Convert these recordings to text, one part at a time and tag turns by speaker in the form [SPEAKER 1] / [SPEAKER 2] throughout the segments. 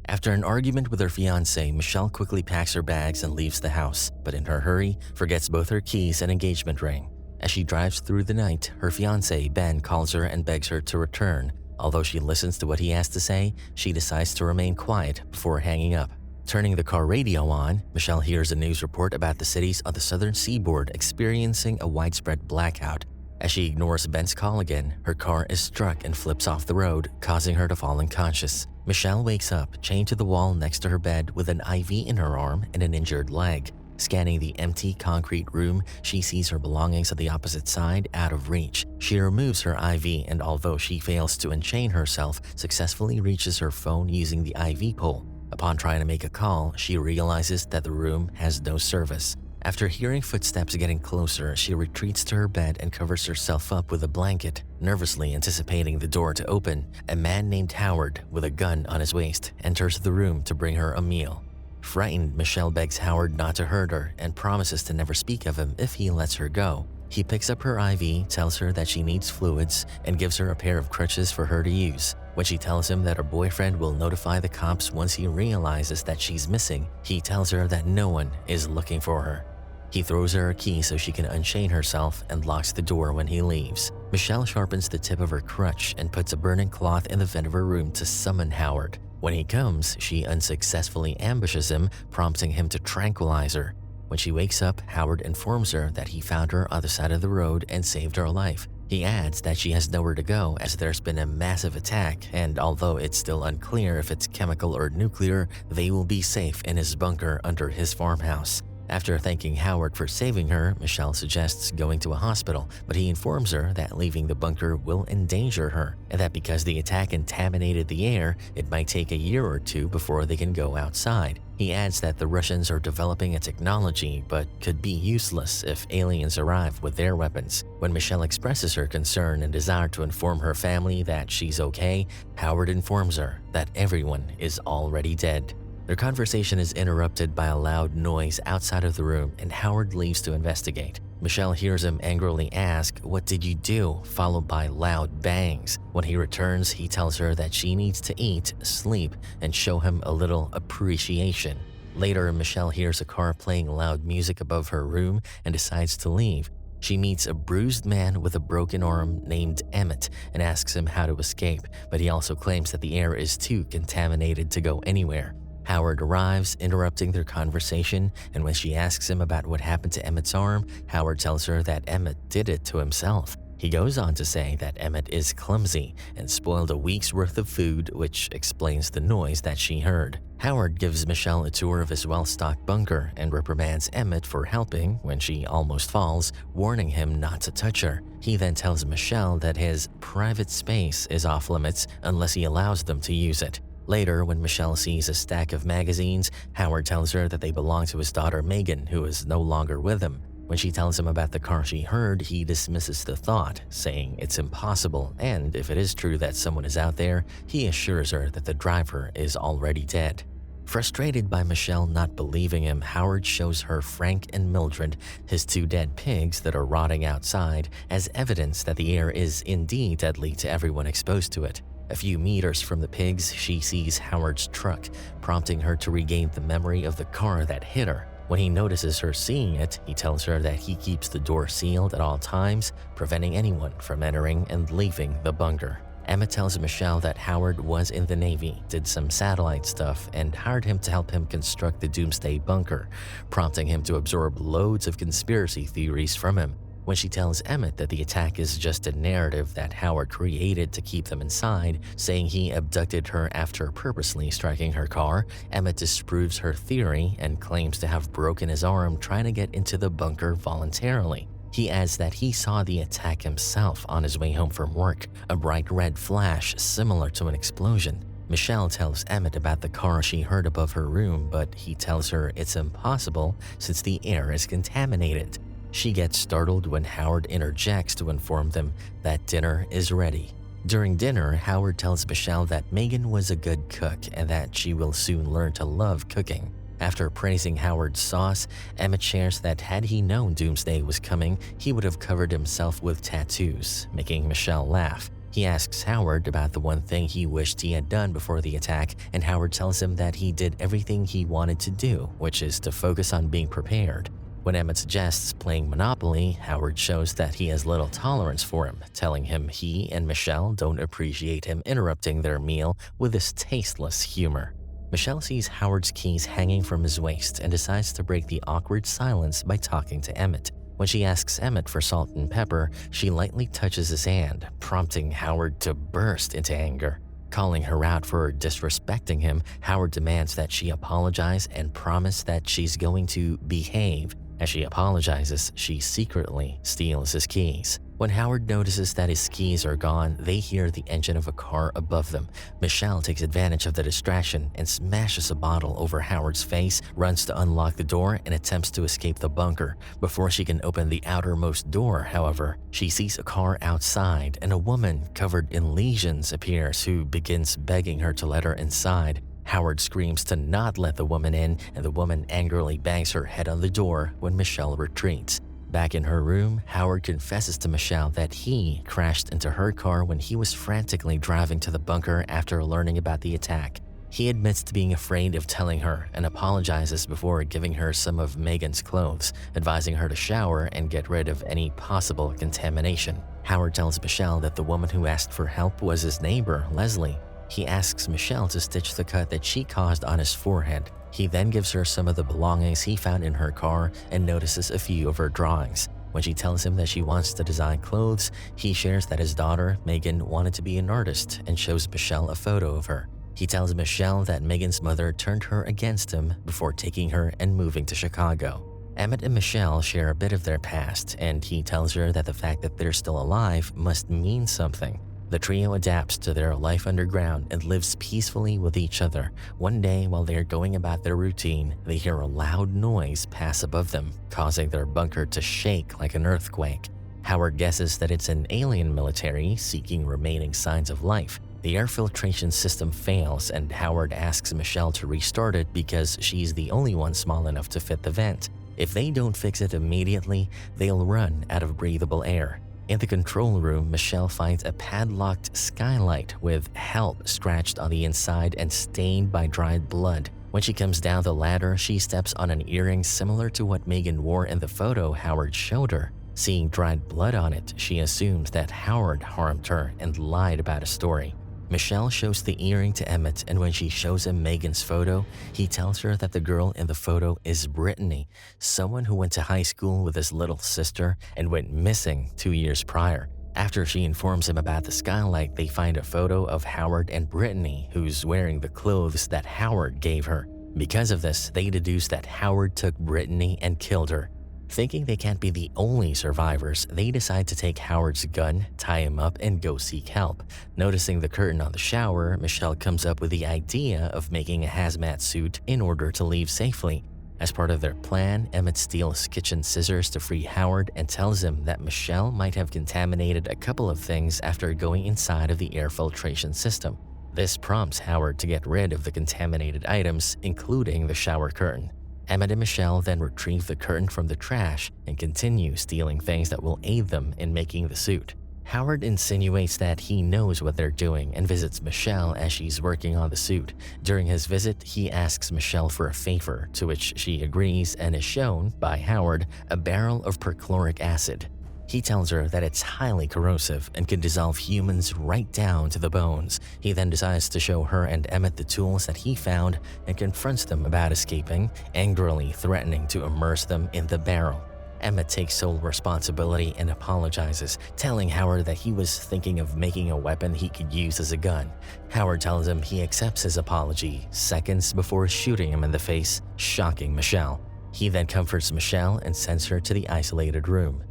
[SPEAKER 1] After an argument with her fiancé, Michelle quickly packs her bags and leaves the house, but in her hurry, forgets both her keys and engagement ring. As she drives through the night, her fiancé, Ben, calls her and begs her to return. Although she listens to what he has to say, she decides to remain quiet before hanging up. Turning the car radio on, Michelle hears a news report about the cities on the southern seaboard experiencing a widespread blackout. As she ignores Ben's call again, her car is struck and flips off the road, causing her to fall unconscious. Michelle wakes up, chained to the wall next to her bed with an IV in her arm and an injured leg. Scanning the empty concrete room, she sees her belongings on the opposite side, out of reach. She removes her IV and although she fails to unchain herself, successfully reaches her phone using the IV pole. Upon trying to make a call, she realizes that the room has no service. After hearing footsteps getting closer, she retreats to her bed and covers herself up with a blanket. Nervously anticipating the door to open, a man named Howard, with a gun on his waist, enters the room to bring her a meal. Frightened, Michelle begs Howard not to hurt her and promises to never speak of him if he lets her go. He picks up her IV, tells her that she needs fluids, and gives her a pair of crutches for her to use. When she tells him that her boyfriend will notify the cops once he realizes that she's missing, he tells her that no one is looking for her. He throws her a key so she can unchain herself and locks the door when he leaves. Michelle sharpens the tip of her crutch and puts a burning cloth in the vent of her room to summon Howard. When he comes, she unsuccessfully ambushes him, prompting him to tranquilize her. When she wakes up, Howard informs her that he found her on the side of the road and saved her life. He adds that she has nowhere to go as there's been a massive attack, and although it's still unclear if it's chemical or nuclear, they will be safe in his bunker under his farmhouse. After thanking Howard for saving her, Michelle suggests going to a hospital, but he informs her that leaving the bunker will endanger her, and that because the attack contaminated the air, it might take a year or two before they can go outside. He adds that the Russians are developing a technology, but could be useless if aliens arrive with their weapons. When Michelle expresses her concern and desire to inform her family that she's okay, Howard informs her that everyone is already dead. Their conversation is interrupted by a loud noise outside of the room and Howard leaves to investigate. Michelle hears him angrily ask, "What did you do?" followed by loud bangs. When he returns, he tells her that she needs to eat, sleep, and show him a little appreciation. Later, Michelle hears a car playing loud music above her room and decides to leave. She meets a bruised man with a broken arm named Emmett and asks him how to escape, but he also claims that the air is too contaminated to go anywhere. Howard arrives, interrupting their conversation, and when she asks him about what happened to Emmett's arm, Howard tells her that Emmett did it to himself. He goes on to say that Emmett is clumsy and spoiled a week's worth of food, which explains the noise that she heard. Howard gives Michelle a tour of his well-stocked bunker and reprimands Emmett for helping when she almost falls, warning him not to touch her. He then tells Michelle that his private space is off limits unless he allows them to use it. Later, when Michelle sees a stack of magazines, Howard tells her that they belong to his daughter Megan, who is no longer with him. When she tells him about the car she heard, he dismisses the thought, saying it's impossible, and if it is true that someone is out there, he assures her that the driver is already dead. Frustrated by Michelle not believing him, Howard shows her Frank and Mildred, his two dead pigs that are rotting outside, as evidence that the air is indeed deadly to everyone exposed to it. A few meters from the pigs, she sees Howard's truck, prompting her to regain the memory of the car that hit her. When he notices her seeing it, he tells her that he keeps the door sealed at all times, preventing anyone from entering and leaving the bunker. Emma tells Michelle that Howard was in the Navy, did some satellite stuff, and hired him to help him construct the Doomsday Bunker, prompting him to absorb loads of conspiracy theories from him. When she tells Emmett that the attack is just a narrative that Howard created to keep them inside, saying he abducted her after purposely striking her car, Emmett disproves her theory and claims to have broken his arm trying to get into the bunker voluntarily. He adds that he saw the attack himself on his way home from work, a bright red flash similar to an explosion. Michelle tells Emmett about the car she heard above her room, but he tells her it's impossible since the air is contaminated. She gets startled when Howard interjects to inform them that dinner is ready. During dinner, Howard tells Michelle that Megan was a good cook and that she will soon learn to love cooking. After praising Howard's sauce, Emmett shares that had he known Doomsday was coming, he would have covered himself with tattoos, making Michelle laugh. He asks Howard about the one thing he wished he had done before the attack, and Howard tells him that he did everything he wanted to do, which is to focus on being prepared. When Emmett suggests playing Monopoly, Howard shows that he has little tolerance for him, telling him he and Michelle don't appreciate him interrupting their meal with this tasteless humor. Michelle sees Howard's keys hanging from his waist and decides to break the awkward silence by talking to Emmett. When she asks Emmett for salt and pepper, she lightly touches his hand, prompting Howard to burst into anger. Calling her out for disrespecting him, Howard demands that she apologize and promise that she's going to behave. As she apologizes, she secretly steals his keys. When Howard notices that his keys are gone, they hear the engine of a car above them. Michelle takes advantage of the distraction and smashes a bottle over Howard's face, runs to unlock the door, and attempts to escape the bunker. Before she can open the outermost door, however, she sees a car outside and a woman covered in lesions appears who begins begging her to let her inside. Howard screams to not let the woman in, and the woman angrily bangs her head on the door when Michelle retreats. Back in her room, Howard confesses to Michelle that he crashed into her car when he was frantically driving to the bunker after learning about the attack. He admits to being afraid of telling her and apologizes before giving her some of Megan's clothes, advising her to shower and get rid of any possible contamination. Howard tells Michelle that the woman who asked for help was his neighbor, Leslie. He asks Michelle to stitch the cut that she caused on his forehead. He then gives her some of the belongings he found in her car and notices a few of her drawings. When she tells him that she wants to design clothes, he shares that his daughter, Megan, wanted to be an artist and shows Michelle a photo of her. He tells Michelle that Megan's mother turned her against him before taking her and moving to Chicago. Emmett and Michelle share a bit of their past, and he tells her that the fact that they're still alive must mean something. The trio adapts to their life underground and lives peacefully with each other. One day, while they are going about their routine, they hear a loud noise pass above them, causing their bunker to shake like an earthquake. Howard guesses that it's an alien military seeking remaining signs of life. The air filtration system fails, and Howard asks Michelle to restart it because she's the only one small enough to fit the vent. If they don't fix it immediately, they'll run out of breathable air. In the control room, Michelle finds a padlocked skylight with "help" scratched on the inside and stained by dried blood. When she comes down the ladder, she steps on an earring similar to what Megan wore in the photo Howard showed her. Seeing dried blood on it, she assumes that Howard harmed her and lied about a story. Michelle shows the earring to Emmett, and when she shows him Megan's photo, he tells her that the girl in the photo is Brittany, someone who went to high school with his little sister and went missing 2 years prior. After she informs him about the skylight, they find a photo of Howard and Brittany, who's wearing the clothes that Howard gave her. Because of this, they deduce that Howard took Brittany and killed her. Thinking they can't be the only survivors, they decide to take Howard's gun, tie him up, and go seek help. Noticing the curtain on the shower, Michelle comes up with the idea of making a hazmat suit in order to leave safely. As part of their plan, Emmett steals kitchen scissors to free Howard and tells him that Michelle might have contaminated a couple of things after going inside of the air filtration system. This prompts Howard to get rid of the contaminated items, including the shower curtain. Emmett and Michelle then retrieve the curtain from the trash and continue stealing things that will aid them in making the suit. Howard insinuates that he knows what they're doing and visits Michelle as she's working on the suit. During his visit, he asks Michelle for a favor, to which she agrees and is shown, by Howard, a barrel of perchloric acid. He tells her that it's highly corrosive and can dissolve humans right down to the bones. He then decides to show her and Emmett the tools that he found and confronts them about escaping, angrily threatening to immerse them in the barrel. Emmett takes sole responsibility and apologizes, telling Howard that he was thinking of making a weapon he could use as a gun. Howard tells him he accepts his apology seconds before shooting him in the face, shocking Michelle. He then comforts Michelle and sends her to the isolated room.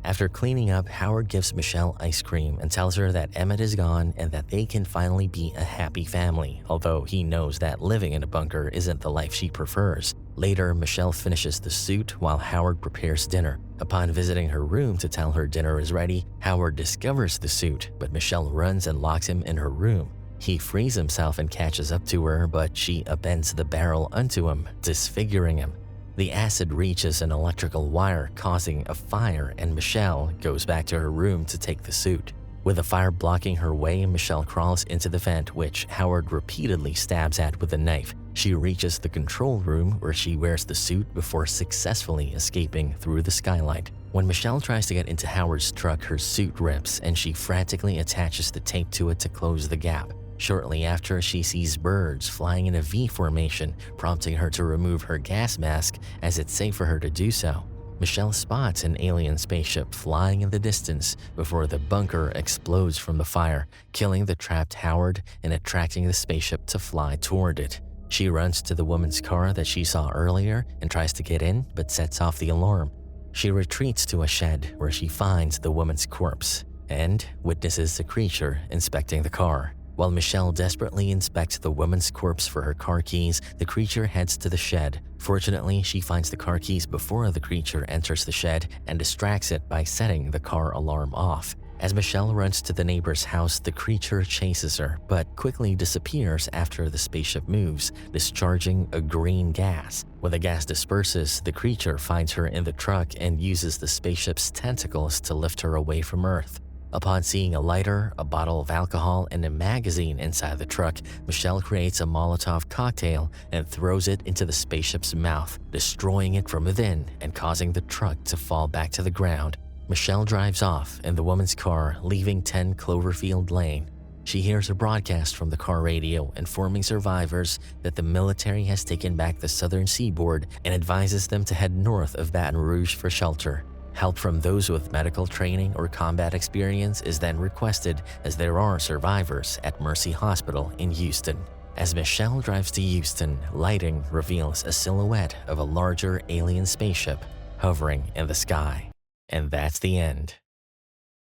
[SPEAKER 1] After cleaning up, Howard gives Michelle ice cream and tells her that Emmett is gone and that they can finally be a happy family, although he knows that living in a bunker isn't the life she prefers. Later, Michelle finishes the suit while Howard prepares dinner. Upon visiting her room to tell her dinner is ready, Howard discovers the suit, but Michelle runs and locks him in her room. He frees himself and catches up to her, but she upends the barrel onto him, disfiguring him. The acid reaches an electrical wire, causing a fire, and Michelle goes back to her room to take the suit. With the fire blocking her way, Michelle crawls into the vent, which Howard repeatedly stabs at with a knife. She reaches the control room where she wears the suit before successfully escaping through the skylight. When Michelle tries to get into Howard's truck, her suit rips and she frantically attaches the tape to it to close the gap. Shortly after, she sees birds flying in a V formation, prompting her to remove her gas mask as it's safe for her to do so. Michelle spots an alien spaceship flying in the distance before the bunker explodes from the fire, killing the trapped Howard and attracting the spaceship to fly toward it. She runs to the woman's car that she saw earlier and tries to get in, but sets off the alarm. She retreats to a shed where she finds the woman's corpse and witnesses the creature inspecting the car. While Michelle desperately inspects the woman's corpse for her car keys, the creature heads to the shed. Fortunately, she finds the car keys before the creature enters the shed and distracts it by setting the car alarm off. As Michelle runs to the neighbor's house, the creature chases her, but quickly disappears after the spaceship moves, discharging a green gas. When the gas disperses, the creature finds her in the truck and uses the spaceship's tentacles to lift her away from Earth. Upon seeing a lighter, a bottle of alcohol, and a magazine inside the truck, Michelle creates a Molotov cocktail and throws it into the spaceship's mouth, destroying it from within and causing the truck to fall back to the ground. Michelle drives off in the woman's car, leaving 10 Cloverfield Lane. She hears a broadcast from the car radio informing survivors that the military has taken back the southern seaboard and advises them to head north of Baton Rouge for shelter. Help from those with medical training or combat experience is then requested, as there are survivors at Mercy Hospital in Houston. As Michelle drives to Houston, lighting reveals a silhouette of a larger alien spaceship hovering in the sky. And that's the end.